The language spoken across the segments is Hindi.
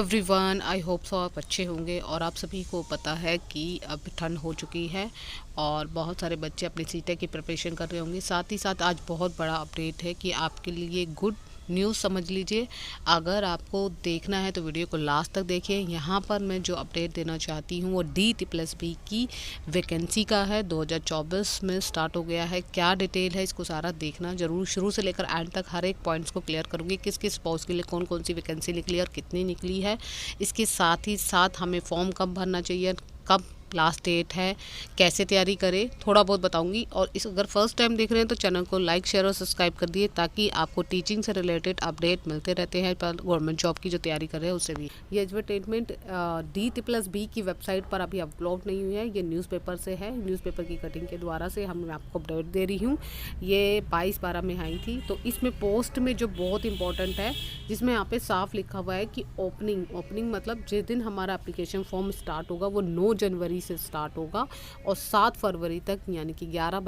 एवरीवन, आई होप सो आप अच्छे होंगे। और आप सभी को पता है कि अब ठंड हो चुकी है और बहुत सारे बच्चे अपनी सीटें की प्रिपरेशन कर रहे होंगे। साथ ही साथ आज बहुत बड़ा अपडेट है कि आपके लिए गुड न्यूज़ समझ लीजिए। अगर आपको देखना है तो वीडियो को लास्ट तक देखिए। यहाँ पर मैं जो अपडेट देना चाहती हूँ वो DT+B की वैकेंसी का है। 2024 में स्टार्ट हो गया है। क्या डिटेल है इसको सारा देखना ज़रूर, शुरू से लेकर एंड तक हर एक पॉइंट्स को क्लियर करूँगी। किस किस पोस्ट के लिए कौन कौन सी वैकेंसी निकली और कितनी निकली है। इसके साथ ही साथ हमें फॉर्म कब भरना चाहिए, कब लास्ट डेट है, कैसे तैयारी करें, थोड़ा बहुत बताऊंगी। और इस अगर फर्स्ट टाइम देख रहे हैं तो चैनल को लाइक शेयर और सब्सक्राइब कर दिए ताकि आपको टीचिंग से रिलेटेड अपडेट मिलते रहते हैं। पर गवर्नमेंट जॉब की जो तैयारी कर रहे हैं उससे भी। ये एडवर्टाइजमेंट DT+B की वेबसाइट पर अभी अपलोड नहीं हुई है। ये न्यूज़पेपर से है, न्यूज़पेपर की कटिंग के द्वारा से हम आपको अपडेट दे रही हूँ। ये 22/12 में आई थी। तो इसमें पोस्ट में जो बहुत इंपॉर्टेंट है, जिसमें यहाँ पे साफ लिखा हुआ है कि ओपनिंग मतलब जिस दिन हमारा एप्लीकेशन फॉर्म स्टार्ट होगा वो 9 जनवरी से स्टार्ट होगा और 7 फरवरी तक यानी कि 12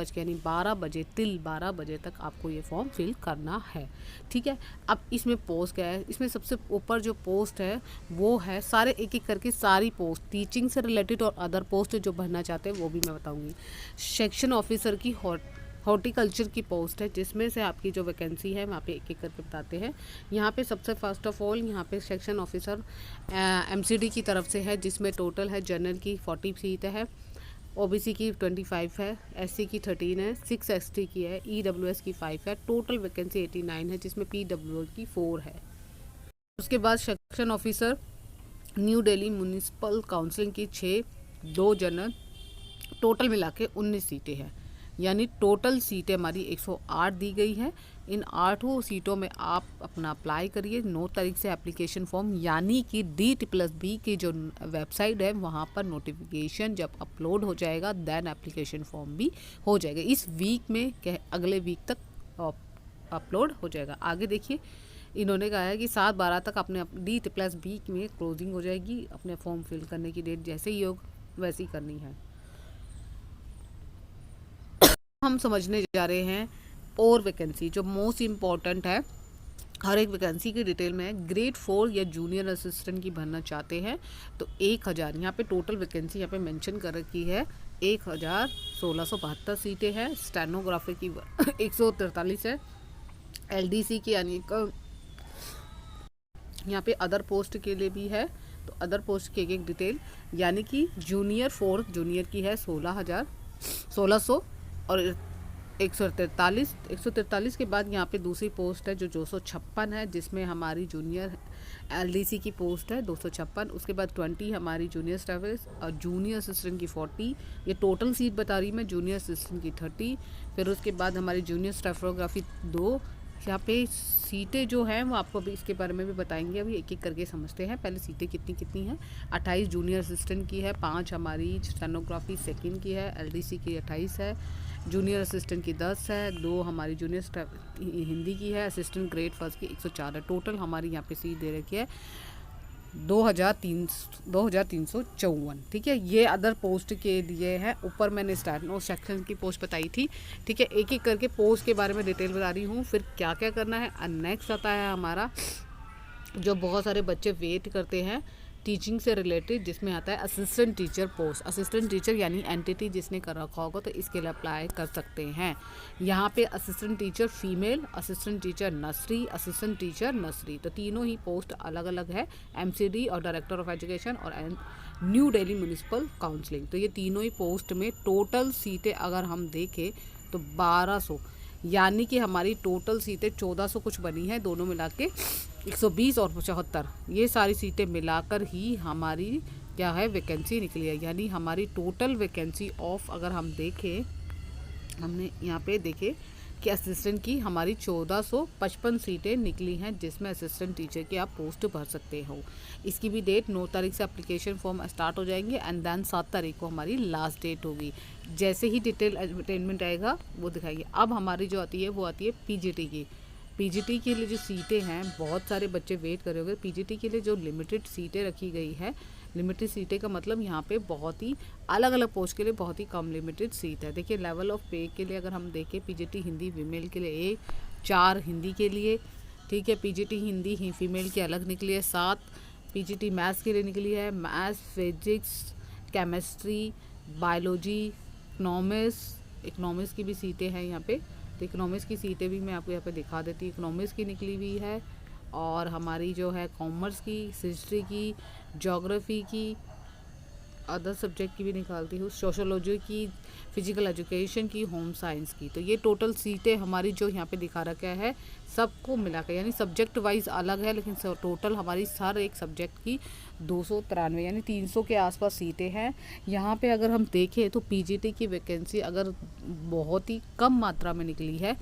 बजे तिल 12 बजे तक आपको ये फॉर्म फिल करना है। ठीक है। अब इसमें पोस्ट क्या है, इसमें सबसे ऊपर जो पोस्ट है वो है, सारे एक एक करके सारी पोस्ट टीचिंग से रिलेटेड और अदर पोस्ट जो भरना चाहते हैं वो भी मैं बताऊंगी। सेक्शन ऑफिसर की हॉर्टिकल्चर की पोस्ट है, जिसमें से आपकी जो वैकेंसी है वहाँ पे एक एक करके बताते हैं। यहाँ पे सबसे फर्स्ट ऑफ ऑल यहाँ पे सेक्शन ऑफिसर MCD की तरफ से है, जिसमें टोटल है जनरल की 40 सीट है, OBC की 25 है, SC की 13 है, 6 ST की है, EWS की 5 है। टोटल वैकेंसी 89 है, जिसमें PWO की 4 है। उसके बाद section officer new Delhi municipal council की 6, 2 जनरल, टोटल मिला के 19 सीटें हैं। यानी टोटल सीटें हमारी 108 दी गई है। इन 8 सीटों में आप अपना अप्लाई करिए। 9 तारीख से एप्लीकेशन फॉर्म यानी कि DT+B की जो वेबसाइट है वहाँ पर नोटिफिकेशन जब अपलोड हो जाएगा देन एप्लीकेशन फॉर्म भी हो जाएगा। इस वीक में अगले वीक तक अपलोड हो जाएगा। आगे देखिए, इन्होंने कहा है कि 7/12 तक अपने DT+B में क्लोजिंग हो जाएगी। अपने फॉर्म फिल करने की डेट जैसे ही योग वैसी करनी है। हम समझने जा रहे हैं और वैकेंसी जो मोस्ट इम्पॉर्टेंट है, हर एक वैकेंसी की डिटेल में है। ग्रेड 4 या जूनियर असिस्टेंट की भरना चाहते हैं तो 1000, यहाँ पे टोटल वैकेंसी यहाँ पे मेंशन कर रखी है 11,1672 सीटें हैं। स्टेनोग्राफी की 143 है। LDC की यानी यहाँ पे अदर पोस्ट के लिए भी है, तो अदर पोस्ट की एक डिटेल यानी कि जूनियर 4 जूनियर की है 1600 और 143 के बाद यहाँ पे दूसरी पोस्ट है जो 256 है, जिसमें हमारी जूनियर LDC की पोस्ट है 256। उसके बाद 20 हमारी जूनियर स्टाफिस और जूनियर असिस्टेंट की 40। ये टोटल सीट बता रही मैं, जूनियर असिस्टेंट की 30। फिर उसके बाद हमारी जूनियर स्टेफोग्राफी 2। यहाँ पे सीटें जो हैं वो आपको अभी इसके बारे में भी बताएंगे। अभी एक एक करके समझते हैं। पहले सीटें कितनी कितनी हैं। 28 जूनियर असिस्टेंट की है, 5 हमारी स्टेनोग्राफी सेकंड की है, LDC की 28 है, जूनियर असिस्टेंट की 10 है, 2 हमारी जूनियर हिंदी की है, असिस्टेंट ग्रेड फर्स्ट की 104 है। टोटल हमारी यहाँ पे सीट दे रखी है 2354। ठीक है। ये अदर पोस्ट के लिए है। ऊपर मैंने स्टेनो सेक्शन की पोस्ट बताई थी। ठीक है। एक एक करके पोस्ट के बारे में डिटेल बता रही हूँ। फिर क्या क्या करना है। नेक्स्ट आता है हमारा जो बहुत सारे बच्चे वेट करते हैं टीचिंग से रिलेटेड, जिसमें आता है assistant teacher post. Assistant teacher यानी एंटिटी जिसने कर रखा होगा तो इसके लिए अप्लाई कर सकते हैं। यहाँ पे assistant teacher female, assistant teacher nursery, assistant teacher nursery, तो तीनों ही पोस्ट अलग अलग है। MCD और डायरेक्टर ऑफ एजुकेशन और न्यू दिल्ली म्यूनिसिपल काउंसिलिंग, तो ये तीनों ही पोस्ट में टोटल सीटें अगर हम देखें तो 1200, यानी कि हमारी टोटल सीटें 1400 कुछ बनी है। दोनों मिला के 120 और 75, ये सारी सीटें मिलाकर ही हमारी क्या है वैकेंसी निकली है। यानी हमारी टोटल वैकेंसी ऑफ अगर हम देखें, हमने यहाँ पे देखे कि असिस्टेंट की हमारी 1455 सीटें निकली हैं, जिसमें असिस्टेंट टीचर की आप पोस्ट भर सकते हो। इसकी भी डेट 9 तारीख से एप्लीकेशन फॉर्म स्टार्ट हो जाएंगे एंड देन 7 तारीख को हमारी लास्ट डेट होगी। जैसे ही डिटेल एडवर्टाइजमेंट आएगा वो दिखाएंगे। अब हमारी जो आती है वो आती है PGT की। PGT के लिए जो सीटें हैं, बहुत सारे बच्चे वेट कर रहे होंगे। PGT के लिए जो लिमिटेड सीटें रखी गई है, लिमिटेड सीटें का मतलब यहाँ पे बहुत ही अलग अलग पोस्ट के लिए बहुत ही कम लिमिटेड सीट है। देखिए लेवल ऑफ पे के लिए अगर हम देखें, PGT हिंदी फीमेल के लिए 4 हिंदी के लिए, ठीक है। PGT हिंदी ही फीमेल की अलग निकली है 7, पीजीटी मैथ्स के लिए निकली है, maths, physics, chemistry, biology, economics की भी सीटें हैं यहाँ पे। तो इकोनॉमिक्स की सीटें भी मैं आपको यहाँ पे दिखा देती हूँ। इकोनॉमिक्स की निकली हुई है, और हमारी जो है कॉमर्स की, हिस्ट्री की, ज्योग्राफी की, अदर सब्जेक्ट की भी निकालती हूँ, सोशोलॉजी की, फिजिकल एजुकेशन की, होम साइंस की। तो ये टोटल सीटें हमारी जो यहाँ पे दिखा रखा है सबको मिला के, यानी सब्जेक्ट वाइज अलग है, लेकिन टोटल हमारी हर एक सब्जेक्ट की 293 यानी 300 के आसपास सीटें हैं। यहाँ पे अगर हम देखें तो पीजीटी की वैकेंसी अगर बहुत ही कम मात्रा में निकली है,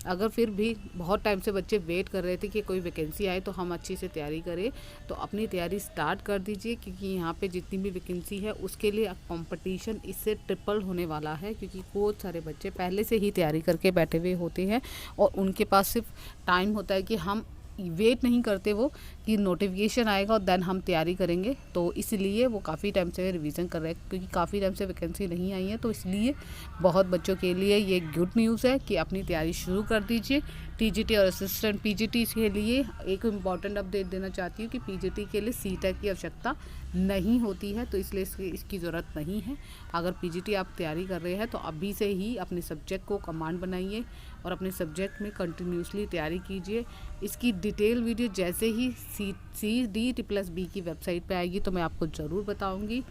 अगर फिर भी बहुत टाइम से बच्चे वेट कर रहे थे कि कोई वैकेंसी आए तो हम अच्छी से तैयारी करें, तो अपनी तैयारी स्टार्ट कर दीजिए, क्योंकि यहाँ पे जितनी भी वैकेंसी है उसके लिए कंपटीशन इससे ट्रिपल होने वाला है, क्योंकि बहुत सारे बच्चे पहले से ही तैयारी करके बैठे हुए होते हैं और उनके पास सिर्फ टाइम होता है कि हम वेट नहीं करते वो कि नोटिफिकेशन आएगा और देन हम तैयारी करेंगे। तो इसलिए वो काफ़ी टाइम से रिवीजन कर रहे हैं, क्योंकि काफ़ी टाइम से वैकेंसी नहीं आई है। तो इसलिए बहुत बच्चों के लिए ये गुड न्यूज़ है कि अपनी तैयारी शुरू कर दीजिए। टीजीटी और असिस्टेंट पीजीटी के लिए एक इम्पॉर्टेंट अपडेट देना चाहती हूँ कि पीजीटी के लिए सीटेट की आवश्यकता नहीं होती है, तो इसलिए इसकी ज़रूरत नहीं है। अगर पीजीटी आप तैयारी कर रहे हैं तो अभी से ही अपने सब्जेक्ट को कमांड बनाइए और अपने सब्जेक्ट में कंटिन्यूसली तैयारी कीजिए। इसकी डिटेल वीडियो जैसे ही CDT+B की वेबसाइट पे आएगी तो मैं आपको ज़रूर बताऊंगी।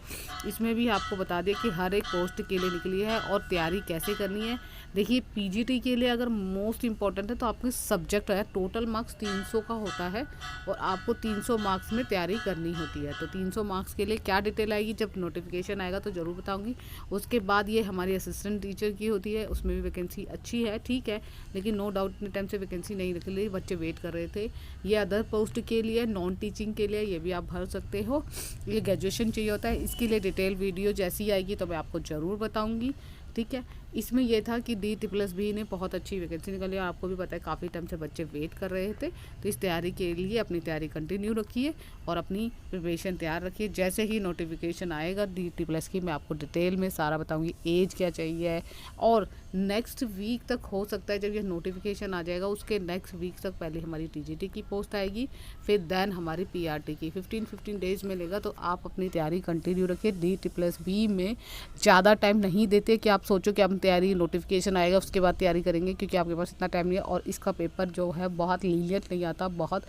इसमें भी आपको बता दें कि हर एक पोस्ट के लिए निकली है और तैयारी कैसे करनी है। देखिए, पीजीटी के लिए अगर मोस्ट इम्पॉर्टेंट है तो आपके सब्जेक्ट है, टोटल मार्क्स 300 का होता है और आपको 300 मार्क्स में तैयारी करनी होती है। तो 300 मार्क्स के लिए क्या डिटेल आएगी, जब नोटिफिकेशन आएगा तो ज़रूर बताऊंगी। उसके बाद ये हमारी असिस्टेंट टीचर की होती है, उसमें भी वैकेंसी अच्छी है, ठीक है, लेकिन नो डाउट इतने टाइम से वैकेंसी नहीं निकल रही, बच्चे वेट कर रहे थे। ये अदर पोस्ट के लिए, नॉन टीचिंग के लिए, ये भी आप भर सकते हो। ये ग्रेजुएशन चाहिए होता है, इसके लिए डिटेल वीडियो जैसी आएगी तो मैं आपको ज़रूर बताऊँगी, ठीक है। इसमें यह था कि DT+B ने बहुत अच्छी वैकेंसी निकाली और आपको भी पता है काफ़ी टाइम से बच्चे वेट कर रहे थे। तो इस तैयारी के लिए अपनी तैयारी कंटिन्यू रखिए और अपनी प्रिपरेशन तैयार रखिए। जैसे ही नोटिफिकेशन आएगा DT+ की, मैं आपको डिटेल में सारा बताऊंगी, एज क्या चाहिए, और नेक्स्ट वीक तक हो सकता है जब यह नोटिफिकेशन आ जाएगा उसके नेक्स्ट वीक तक पहले हमारी TGT की पोस्ट आएगी, फिर देन हमारी PRT की 15 डेज़ में लेगा। तो आप अपनी तैयारी कंटिन्यू रखिए। DT+B में ज़्यादा टाइम नहीं देते कि आप सोचो कि आप तैयारी नोटिफिकेशन आएगा उसके बाद तैयारी करेंगे, क्योंकि आपके पास इतना टाइम नहीं है। और इसका पेपर जो है बहुत लीनियंट नहीं आता, बहुत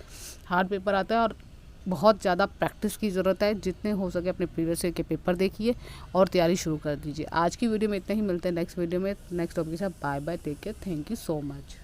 हार्ड पेपर आता है और बहुत ज़्यादा प्रैक्टिस की ज़रूरत है। जितने हो सके अपने प्रीवियस ईयर के पेपर देखिए और तैयारी शुरू कर दीजिए। आज की वीडियो में इतना ही, मिलते हैं नेक्स्ट वीडियो में नेक्स्ट टॉपिक के साथ। Bye bye, take care, thank you so much.